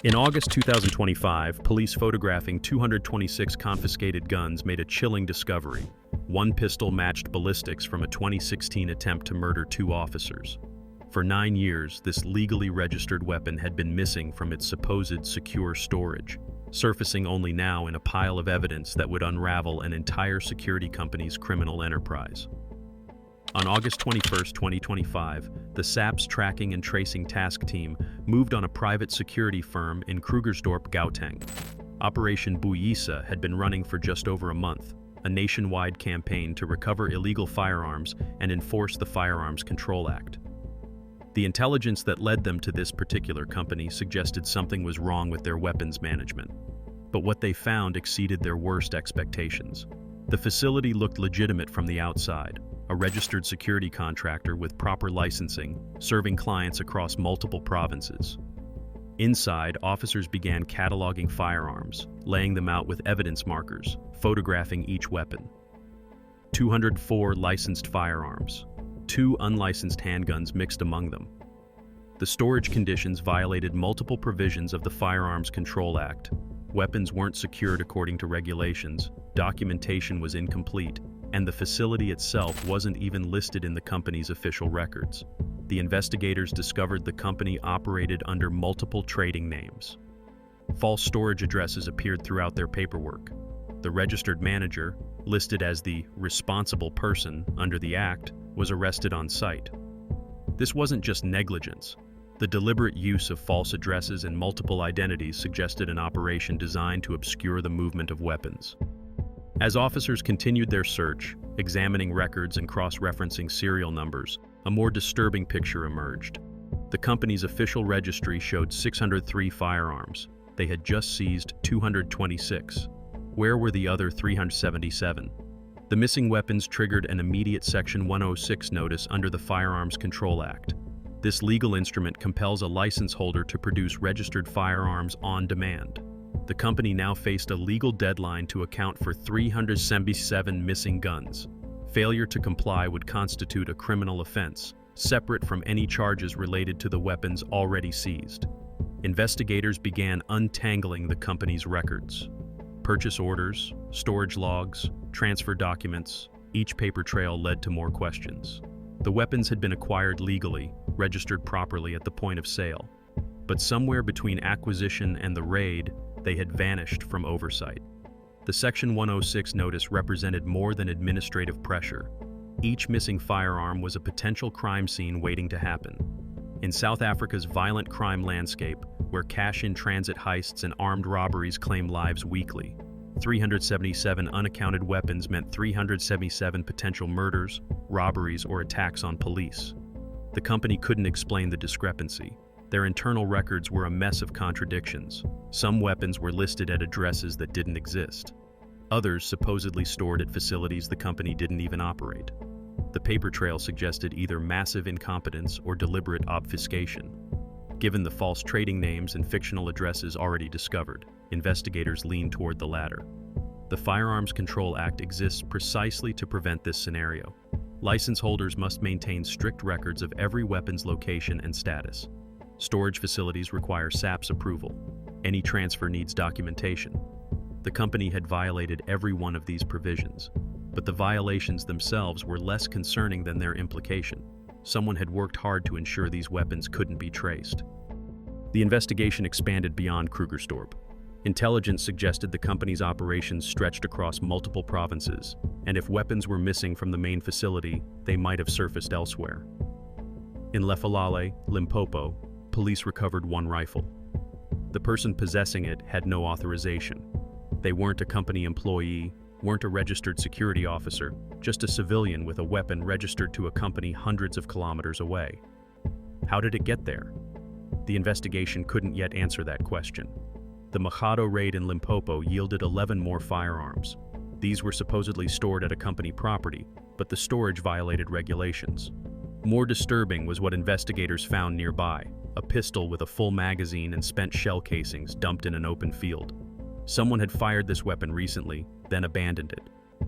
In August 2025, police photographing 226 confiscated guns made a chilling discovery. One pistol matched ballistics from a 2016 attempt to murder 2 officers. For 9 years, this legally registered weapon had been missing from its supposed secure storage, surfacing only now in a pile of evidence that would unravel an entire security company's criminal enterprise. On August 21, 2025, the SAP's Tracking and Tracing Task Team moved on a private security firm in Krugersdorp, Gauteng. Operation Buyisa had been running for just over a month, a nationwide campaign to recover illegal firearms and enforce the Firearms Control Act. The intelligence that led them to this particular company suggested something was wrong with their weapons management. But what they found exceeded their worst expectations. The facility looked legitimate from the outside, a registered security contractor with proper licensing, serving clients across multiple provinces. Inside, officers began cataloging firearms, laying them out with evidence markers, photographing each weapon. 204 licensed firearms, 2 unlicensed handguns mixed among them. The storage conditions violated multiple provisions of the Firearms Control Act. Weapons weren't secured according to regulations, documentation was incomplete, and the facility itself wasn't even listed in the company's official records. The investigators discovered the company operated under multiple trading names. False storage addresses appeared throughout their paperwork. The registered manager, listed as the responsible person under the Act, was arrested on site. This wasn't just negligence. The deliberate use of false addresses and multiple identities suggested an operation designed to obscure the movement of weapons. As officers continued their search, examining records and cross-referencing serial numbers, a more disturbing picture emerged. The company's official registry showed 603 firearms. They had just seized 226. Where were the other 377? The missing weapons triggered an immediate Section 106 notice under the Firearms Control Act. This legal instrument compels a license holder to produce registered firearms on demand. The company now faced a legal deadline to account for 377 missing guns. Failure to comply would constitute a criminal offense, separate from any charges related to the weapons already seized. Investigators began untangling the company's records. Purchase orders, storage logs, transfer documents, each paper trail led to more questions. The weapons had been acquired legally, registered properly at the point of sale. But somewhere between acquisition and the raid, they had vanished from oversight. The Section 106 notice represented more than administrative pressure. Each missing firearm was a potential crime scene waiting to happen. In South Africa's violent crime landscape, where cash-in-transit heists and armed robberies claim lives weekly, 377 unaccounted weapons meant 377 potential murders, robberies, or attacks on police. The company couldn't explain the discrepancy. Their internal records were a mess of contradictions. Some weapons were listed at addresses that didn't exist. Others supposedly stored at facilities the company didn't even operate. The paper trail suggested either massive incompetence or deliberate obfuscation. Given the false trading names and fictional addresses already discovered, investigators leaned toward the latter. The Firearms Control Act exists precisely to prevent this scenario. License holders must maintain strict records of every weapon's location and status. Storage facilities require SAP's approval. Any transfer needs documentation. The company had violated every one of these provisions, but the violations themselves were less concerning than their implication. Someone had worked hard to ensure these weapons couldn't be traced. The investigation expanded beyond Krugersdorp. Intelligence suggested the company's operations stretched across multiple provinces, and if weapons were missing from the main facility, they might have surfaced elsewhere. In Lefalale, Limpopo, police recovered one rifle. The person possessing it had no authorization. They weren't a company employee, weren't a registered security officer, just a civilian with a weapon registered to a company hundreds of kilometers away. How did it get there? The investigation couldn't yet answer that question. The Machado raid in Limpopo yielded 11 more firearms. These were supposedly stored at a company property, but the storage violated regulations. More disturbing was what investigators found nearby, a pistol with a full magazine and spent shell casings dumped in an open field. Someone had fired this weapon recently, then abandoned it.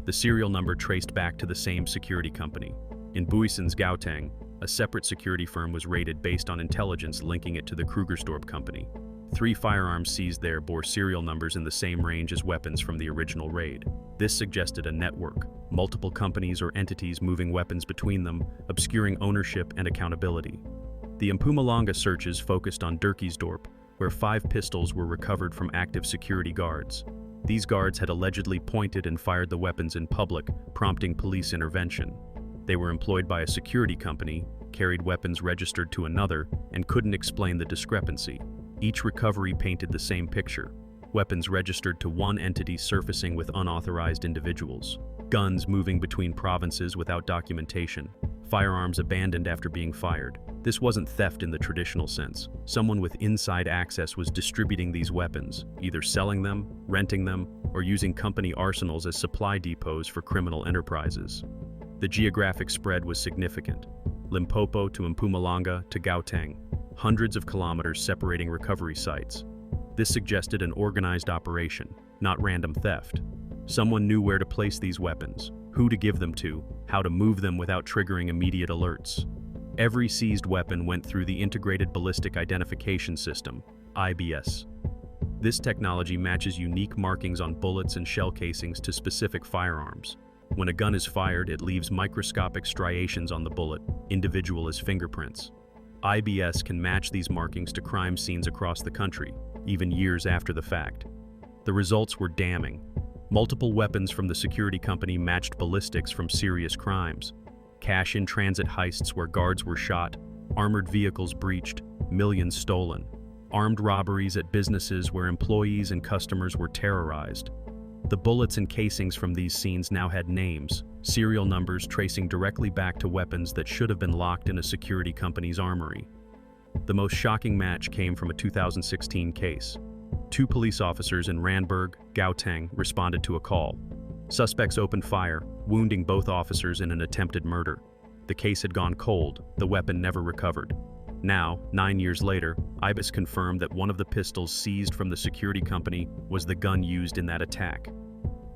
The serial number traced back to the same security company. In Buisen's Gauteng, a separate security firm was raided based on intelligence linking it to the Krugersdorp company. 3 firearms seized there bore serial numbers in the same range as weapons from the original raid. This suggested a network, multiple companies or entities moving weapons between them, obscuring ownership and accountability. The Mpumalanga searches focused on Dirkiesdorp, where 5 pistols were recovered from active security guards. These guards had allegedly pointed and fired the weapons in public, prompting police intervention. They were employed by a security company, carried weapons registered to another, and couldn't explain the discrepancy. Each recovery painted the same picture: weapons registered to one entity surfacing with unauthorized individuals, guns moving between provinces without documentation, firearms abandoned after being fired. This wasn't theft in the traditional sense. Someone with inside access was distributing these weapons, either selling them, renting them, or using company arsenals as supply depots for criminal enterprises. The geographic spread was significant: Limpopo to Mpumalanga to Gauteng, hundreds of kilometers separating recovery sites. This suggested an organized operation, not random theft. Someone knew where to place these weapons, who to give them to, how to move them without triggering immediate alerts. Every seized weapon went through the Integrated Ballistic Identification System, IBS. This technology matches unique markings on bullets and shell casings to specific firearms. When a gun is fired, it leaves microscopic striations on the bullet, individual as fingerprints. IBS can match these markings to crime scenes across the country, even years after the fact. The results were damning. Multiple weapons from the security company matched ballistics from serious crimes. Cash-in-transit heists where guards were shot, armored vehicles breached, millions stolen. Armed robberies at businesses where employees and customers were terrorized. The bullets and casings from these scenes now had names, serial numbers tracing directly back to weapons that should have been locked in a security company's armory. The most shocking match came from a 2016 case. 2 police officers in Randburg, Gauteng, responded to a call. Suspects opened fire, wounding both officers in an attempted murder. The case had gone cold, the weapon never recovered. Now, 9 years later, IBIS confirmed that one of the pistols seized from the security company was the gun used in that attack.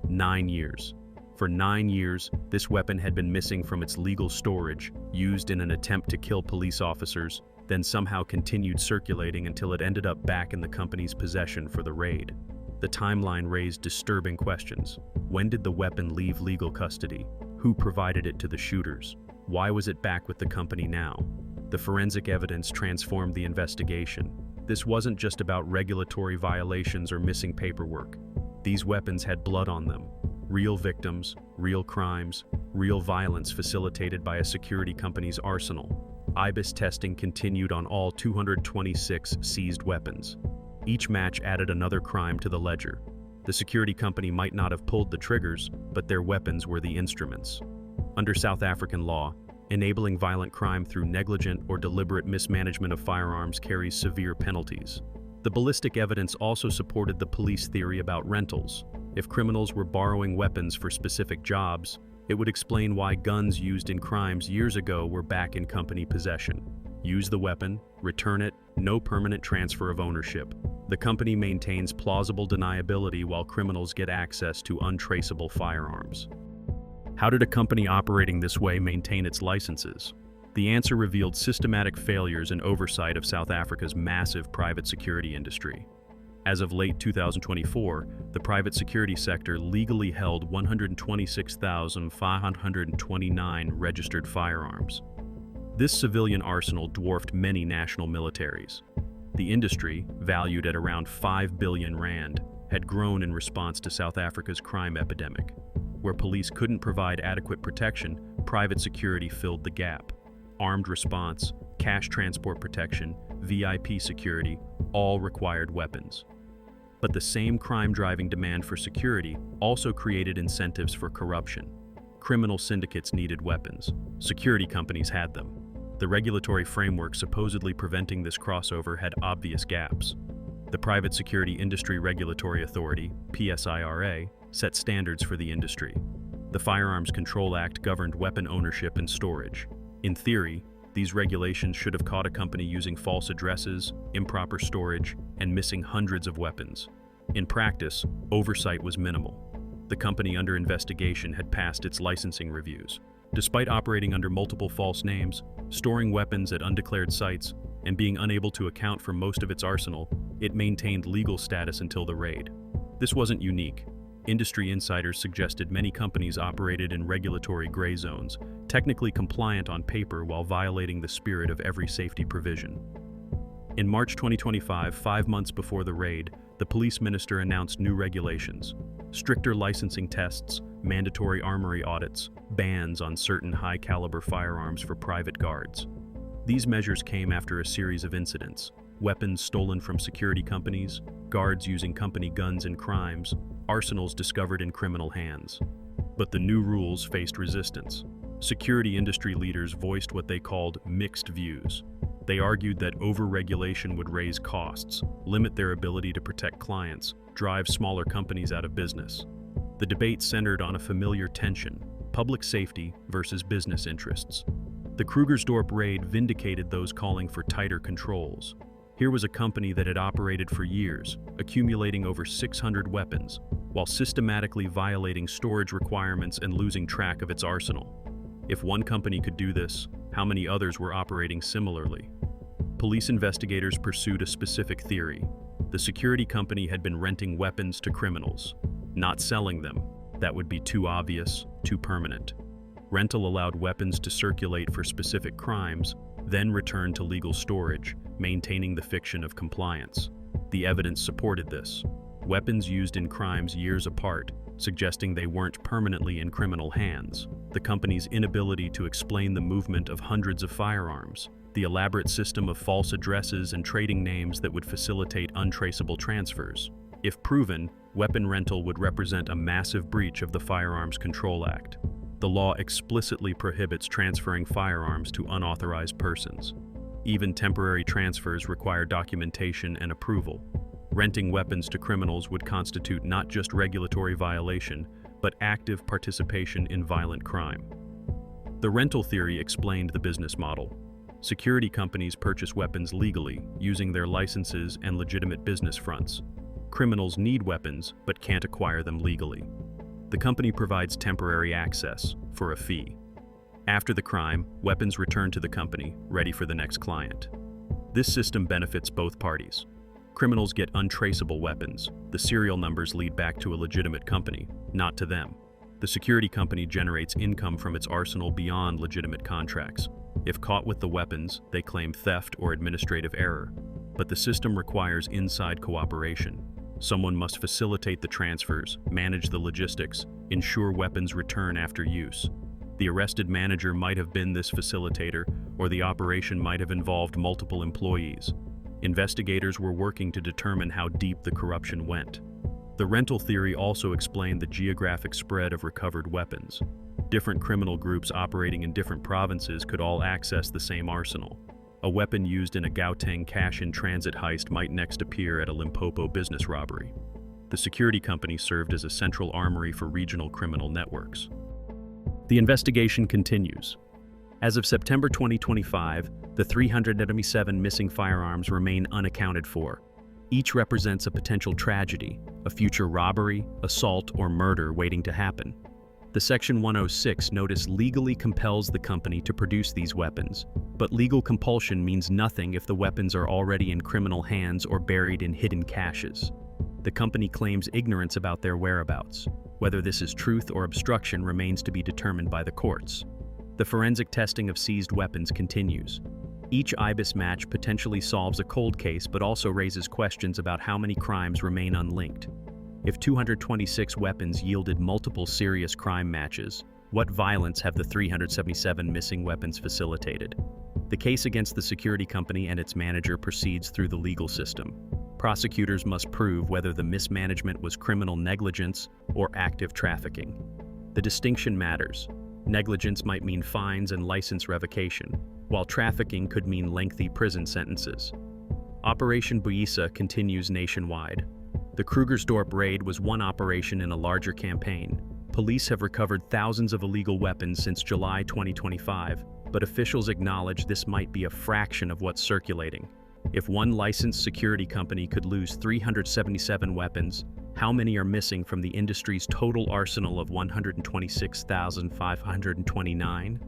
9 years. For 9 years, this weapon had been missing from its legal storage, used in an attempt to kill police officers, then somehow continued circulating until it ended up back in the company's possession for the raid. The timeline raised disturbing questions. When did the weapon leave legal custody? Who provided it to the shooters? Why was it back with the company now? The forensic evidence transformed the investigation. This wasn't just about regulatory violations or missing paperwork. These weapons had blood on them. Real victims, real crimes, real violence facilitated by a security company's arsenal. IBIS testing continued on all 226 seized weapons. Each match added another crime to the ledger. The security company might not have pulled the triggers, but their weapons were the instruments. Under South African law, enabling violent crime through negligent or deliberate mismanagement of firearms carries severe penalties. The ballistic evidence also supported the police theory about rentals. If criminals were borrowing weapons for specific jobs, it would explain why guns used in crimes years ago were back in company possession. Use the weapon, return it, no permanent transfer of ownership. The company maintains plausible deniability while criminals get access to untraceable firearms. How did a company operating this way maintain its licenses? The answer revealed systematic failures and oversight of South Africa's massive private security industry. As of late 2024, the private security sector legally held 126,529 registered firearms. This civilian arsenal dwarfed many national militaries. The industry, valued at around 5 billion rand, had grown in response to South Africa's crime epidemic. Where police couldn't provide adequate protection, private security filled the gap. Armed response, cash transport protection, VIP security, all required weapons. But the same crime-driving demand for security also created incentives for corruption. Criminal syndicates needed weapons. Security companies had them. The regulatory framework supposedly preventing this crossover had obvious gaps. The Private Security Industry Regulatory Authority, PSIRA, set standards for the industry. The Firearms Control Act governed weapon ownership and storage. In theory, these regulations should have caught a company using false addresses, improper storage, and missing hundreds of weapons. In practice, oversight was minimal. The company under investigation had passed its licensing reviews. Despite operating under multiple false names, storing weapons at undeclared sites, and being unable to account for most of its arsenal, It maintained legal status until the raid. This wasn't unique. Industry insiders suggested many companies operated in regulatory gray zones, technically compliant on paper while violating the spirit of every safety provision. In March 2025, 5 months before the raid, the police minister announced new regulations: stricter licensing tests, mandatory armory audits, bans on certain high-caliber firearms for private guards. These measures came after a series of incidents: weapons stolen from security companies, guards using company guns in crimes, arsenals discovered in criminal hands. But the new rules faced resistance. Security industry leaders voiced what they called mixed views. They argued that over-regulation would raise costs, limit their ability to protect clients, drive smaller companies out of business. The debate centered on a familiar tension: public safety versus business interests. The Krugersdorp raid vindicated those calling for tighter controls. Here was a company that had operated for years, accumulating over 600 weapons, while systematically violating storage requirements and losing track of its arsenal. If one company could do this, how many others were operating similarly? Police investigators pursued a specific theory. The security company had been renting weapons to criminals, not selling them. That would be too obvious, too permanent. Rental allowed weapons to circulate for specific crimes, then return to legal storage, maintaining the fiction of compliance. The evidence supported this. Weapons used in crimes years apart, suggesting they weren't permanently in criminal hands. The company's inability to explain the movement of hundreds of firearms, the elaborate system of false addresses and trading names that would facilitate untraceable transfers. If proven, weapon rental would represent a massive breach of the Firearms Control Act. The law explicitly prohibits transferring firearms to unauthorized persons. Even temporary transfers require documentation and approval. Renting weapons to criminals would constitute not just regulatory violation, but active participation in violent crime. The rental theory explained the business model. Security companies purchase weapons legally, using their licenses and legitimate business fronts. Criminals need weapons, but can't acquire them legally. The company provides temporary access for a fee. After the crime, weapons return to the company, ready for the next client. This system benefits both parties. Criminals get untraceable weapons. The serial numbers lead back to a legitimate company, not to them. The security company generates income from its arsenal beyond legitimate contracts. If caught with the weapons, they claim theft or administrative error. But the system requires inside cooperation. Someone must facilitate the transfers, manage the logistics, ensure weapons return after use. The arrested manager might have been this facilitator, or the operation might have involved multiple employees. Investigators were working to determine how deep the corruption went. The rental theory also explained the geographic spread of recovered weapons. Different criminal groups operating in different provinces could all access the same arsenal. A weapon used in a Gauteng cash-in-transit heist might next appear at a Limpopo business robbery. The security company served as a central armory for regional criminal networks. The investigation continues. As of September 2025, the 377 missing firearms remain unaccounted for. Each represents a potential tragedy, a future robbery, assault, or murder waiting to happen. The Section 106 notice legally compels the company to produce these weapons, but legal compulsion means nothing if the weapons are already in criminal hands or buried in hidden caches. The company claims ignorance about their whereabouts. Whether this is truth or obstruction remains to be determined by the courts. The forensic testing of seized weapons continues. Each IBIS match potentially solves a cold case but also raises questions about how many crimes remain unlinked. If 226 weapons yielded multiple serious crime matches, what violence have the 377 missing weapons facilitated? The case against the security company and its manager proceeds through the legal system. Prosecutors must prove whether the mismanagement was criminal negligence or active trafficking. The distinction matters. Negligence might mean fines and license revocation, while trafficking could mean lengthy prison sentences. Operation Buyisa continues nationwide. The Krugersdorp raid was one operation in a larger campaign. Police have recovered thousands of illegal weapons since July 2025, but officials acknowledge this might be a fraction of what's circulating. If one licensed security company could lose 377 weapons, how many are missing from the industry's total arsenal of 126,529?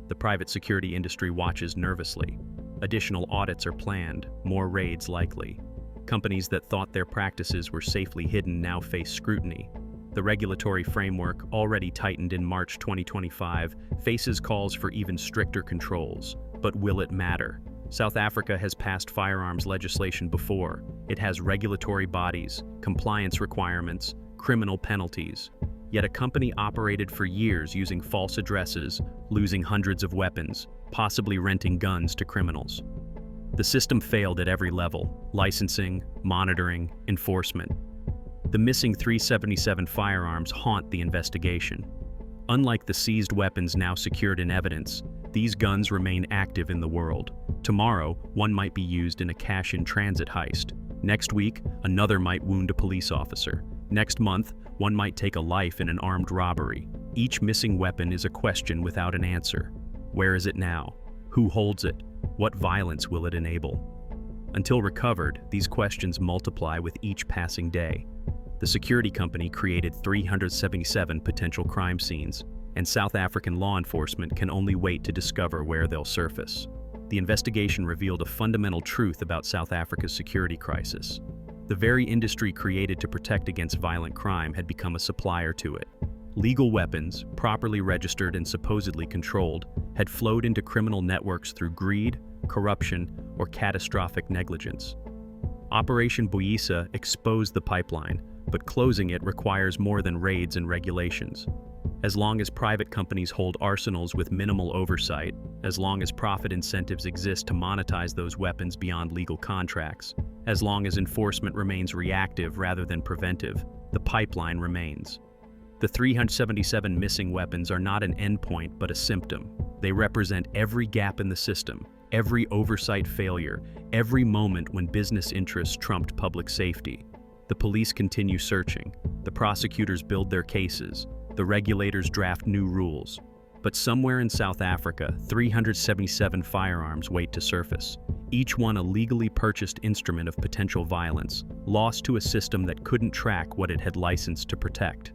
The private security industry watches nervously. Additional audits are planned, more raids likely. Companies that thought their practices were safely hidden now face scrutiny. The regulatory framework, already tightened in March 2025, faces calls for even stricter controls. But will it matter? South Africa has passed firearms legislation before. It has regulatory bodies, compliance requirements, criminal penalties. Yet a company operated for years using false addresses, losing hundreds of weapons, possibly renting guns to criminals. The system failed at every level: licensing, monitoring, enforcement. The missing 377 firearms haunt the investigation. Unlike the seized weapons now secured in evidence, these guns remain active in the world. Tomorrow, one might be used in a cash-in-transit heist. Next week, another might wound a police officer. Next month, one might take a life in an armed robbery. Each missing weapon is a question without an answer. Where is it now? Who holds it? What violence will it enable? Until recovered, these questions multiply with each passing day. The security company created 377 potential crime scenes, and South African law enforcement can only wait to discover where they'll surface. The investigation revealed a fundamental truth about South Africa's security crisis. The very industry created to protect against violent crime had become a supplier to it. Legal weapons, properly registered and supposedly controlled, had flowed into criminal networks through greed, corruption, or catastrophic negligence. Operation Buyisa exposed the pipeline, but closing it requires more than raids and regulations. As long as private companies hold arsenals with minimal oversight, as long as profit incentives exist to monetize those weapons beyond legal contracts, as long as enforcement remains reactive rather than preventive, the pipeline remains. The 377 missing weapons are not an endpoint but a symptom. They represent every gap in the system, every oversight failure, every moment when business interests trumped public safety. The police continue searching, the prosecutors build their cases, the regulators draft new rules. But somewhere in South Africa, 377 firearms wait to surface, each one a legally purchased instrument of potential violence, lost to a system that couldn't track what it had licensed to protect.